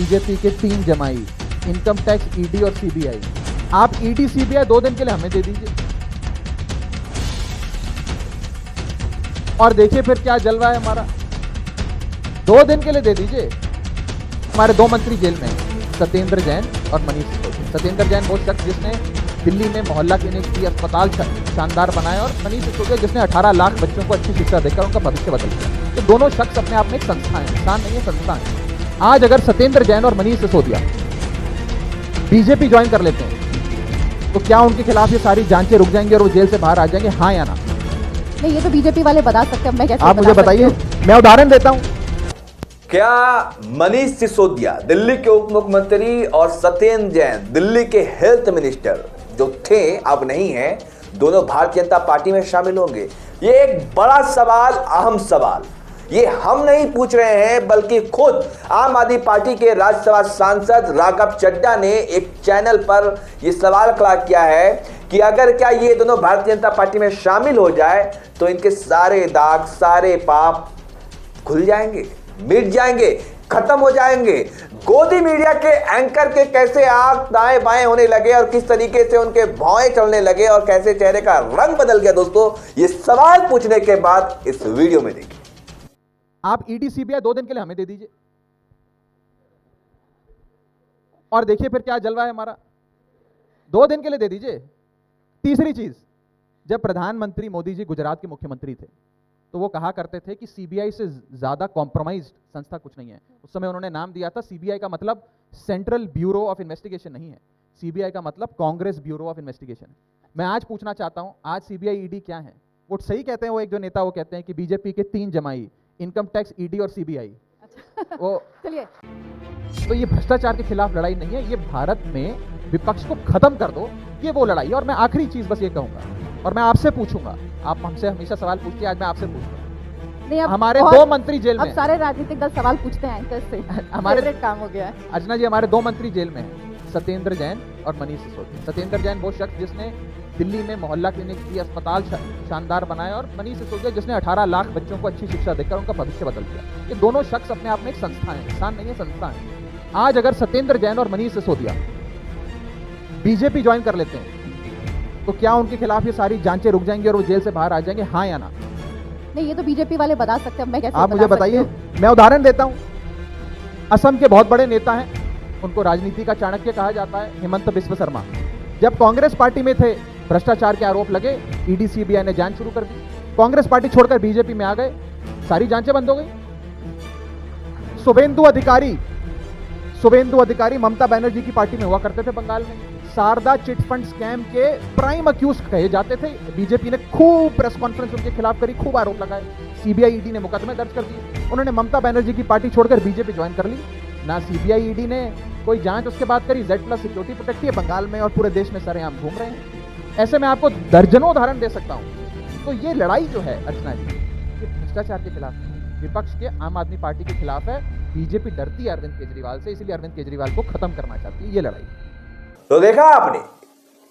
BJP के 3 जमाई, income tax, ED और सीबीआई। आप ईडी सीबीआई 2 दिन के लिए हमें दे दीजिए और देखिए फिर क्या जल रहा है हमारा। 2 दिन के लिए दे दीजिए। हमारे 2 मंत्री जेल में हैं, सत्येंद्र जैन और मनीष सिसोदिया। सत्येंद्र जैन वो शख्स जिसने दिल्ली में मोहल्ला क्लिनिक की अस्पताल शानदार बनाया, और मनीष सिसोदिया जिसने 18 लाख बच्चों को अच्छी शिक्षा देकर उनका भविष्य बदल दिया। तो दोनों शख्स अपने आप में एक संस्था है, इंसान नहीं है, संस्था है। आज अगर सत्येंद्र जैन और मनीष सिसोदिया बीजेपी ज्वाइन कर लेते हैं तो क्या उनके खिलाफ ये सारी जांचें रुक जाएंगी और वो जेल से बाहर आ जाएंगे, हाँ या ना? नहीं, ये तो बीजेपी वाले बता सकते हैं, मैं कैसे आप मुझे बताइए, मैं उदाहरण देता हूं। क्या मनीष सिसोदिया दिल्ली के उप मुख्यमंत्री और सत्येंद्र जैन दिल्ली के हेल्थ मिनिस्टर जो थे अब नहीं है, दोनों भारतीय जनता पार्टी में शामिल होंगे? ये एक बड़ा सवाल, अहम सवाल। ये हम नहीं पूछ रहे हैं, बल्कि खुद आम आदमी पार्टी के राज्यसभा सांसद राघव चड्ढा ने एक चैनल पर यह सवाल खड़ा किया है कि अगर क्या ये दोनों भारतीय जनता पार्टी में शामिल हो जाए तो इनके सारे दाग, सारे पाप खुल जाएंगे, मिट जाएंगे, खत्म हो जाएंगे। गोदी मीडिया के एंकर के कैसे आंख दाएं बाएं होने लगे और किस तरीके से उनके भौएं चलने लगे और कैसे चेहरे का रंग बदल गया, दोस्तों ये सवाल पूछने के बाद इस वीडियो में देखिए। आप ईडी सीबीआई 2 दिन के लिए हमें दे दीजिए और देखिए फिर क्या जल रहा है हमारा। 2 दिन के लिए दे दीजिए। तीसरी चीज, जब प्रधानमंत्री मोदी जी गुजरात के मुख्यमंत्री थे तो वो कहा करते थे कि सीबीआई से ज्यादा कॉम्प्रोमाइज्ड संस्था कुछ नहीं है। उस समय उन्होंने नाम दिया था, सीबीआई का मतलब सेंट्रल ब्यूरो ऑफ इन्वेस्टिगेशन नहीं है, सीबीआई का मतलब कांग्रेस ब्यूरो ऑफ इन्वेस्टिगेशन है। मैं आज पूछना चाहता हूं, आज सीबीआई ईडी क्या है? वो सही कहते हैं, वो एक जो नेता वो कहते हैं कि बीजेपी के 3 जमाई, इनकम टैक्स, ईडी और सीबीआई। अच्छा। वो चलिए, तो ये भ्रष्टाचार के खिलाफ लड़ाई नहीं है, ये भारत में विपक्ष को खत्म कर दो, ये वो लड़ाई है। और मैं आखिरी चीज बस ये कहूंगा, और मैं आपसे पूछूंगा, आप हमसे हमेशा सवाल पूछते हैं, आज मैं आपसे पूछूंगा। नहीं, हमारे 2 मंत्री जेल में, अब सारे राजनीतिक दल सवाल पूछते हैं एंकर से, हमारे काम हो गया है। अर्चना जी, हमारे 2 मंत्री जेल में हैं, सत्येंद्र जैन और मनीष सिसोदिया। सत्येंद्र जैन वो शख्स जिसने दिल्ली में मोहल्ला क्लिनिक की अस्पताल शानदार बनाया, और मनीष सिसोदिया जिसने 18 लाख बच्चों को अच्छी शिक्षा देकर उनका भविष्य बदल दिया। ये दोनों शख्स अपने आप में एक संस्था है, इंसान नहीं है, संस्था है। आज अगर सत्येंद्र जैन और मनीष सिसोदिया बीजेपी ज्वाइन कर लेते हैं तो क्या उनके खिलाफ ये सारी जांचें रुक जाएंगी और वो जेल से बाहर आ जाएंगे, हाँ या ना? नहीं, ये तो बीजेपी वाले बता सकते हैं, मैं कैसे आप मुझे बताइए, मैं उदाहरण देता हूं। असम के बहुत बड़े नेता हैं, उनको राजनीति का चाणक्य कहा जाता है, हेमंत बिस्व शर्मा। जब कांग्रेस पार्टी में थे, भ्रष्टाचार के आरोप लगे, ईडी सीबीआई ने जांच शुरू कर दी। कांग्रेस पार्टी छोड़कर बीजेपी में आ गए, सारी जांचें बंद हो गई। शुभेंदु अधिकारी ममता बनर्जी की पार्टी में हुआ करते थे बंगाल में। शारदा चिट फंड स्कैम के प्राइम अक्यूज कहे जाते थे। बीजेपी ने खूब प्रेस कॉन्फ्रेंस उनके खिलाफ करी, खूब आरोप लगाए। सीबीआई ईडी ने मुकदमे दर्ज कर दिए। उन्होंने ममता बनर्जी की पार्टी छोड़कर बीजेपी ज्वाइन कर ली। ना सीबीआई ईडी ने कोई जांच उसके बाद करी। Z+ सिक्योरिटी प्रोटेक्ट है बंगाल में और पूरे देश में सरेआम घूम रहे हैं। ऐसे में आपको दर्जनों उदाहरण दे सकता हूं। तो ये लड़ाई जो है अर्चना जी, ये भ्रष्टाचार के खिलाफ है, विपक्ष के आम आदमी पार्टी के खिलाफ है। बीजेपी डरती है अरविंद केजरीवाल से, इसलिए अरविंद केजरीवाल को खत्म करना चाहती है, ये लड़ाई। तो देखा आपने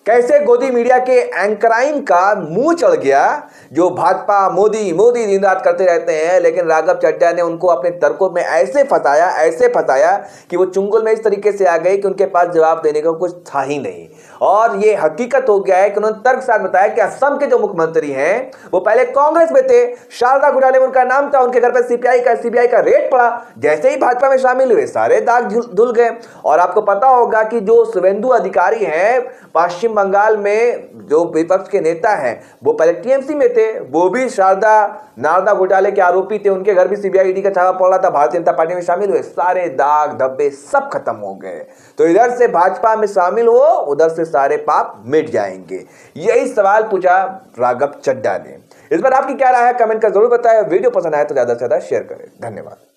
कैसे गोदी मीडिया के एंकराइन का मुंह चढ़ गया, जो भाजपा मोदी मोदी दिन रात करते रहते हैं, लेकिन राघव चड्ढा ने उनको अपने तर्कों में ऐसे फंसाया कि वो चुंगल में इस तरीके से आ गए कि उनके पास जवाब देने का कुछ था ही नहीं। और ये हकीकत हो गया है कि उन्होंने तर्क साथ बताया कि असम के जो मुख्यमंत्री हैं वो पहले कांग्रेस में थे, शारदा घोटाले में उनका नाम था, उनके घर पर सीबीआई का रेड पड़ा, जैसे ही भाजपा में शामिल हुए सारे दाग धुल गए। और आपको पता होगा कि जो शुभेंदु अधिकारी हैं पश्चिम बंगाल में, जो विपक्ष के नेता हैं, वो पहले टीएमसी में थे, वो भी नारदा घोटाले के आरोपी थे, उनके घर भी सीबीआई ईडी का छापा पड़ रहा था, भारतीय जनता पार्टी में शामिल हुए, सारे दाग धब्बे सब खत्म हो गए। तो इधर से भाजपा में शामिल हो, उधर से सारे पाप मिट जाएंगे। यही सवाल पूछा राघव चड्ढा ने। इस पर आपकी क्या राय है, कमेंट कर जरूर बताएं। वीडियो पसंद आए तो ज्यादा से ज्यादा शेयर करें। धन्यवाद।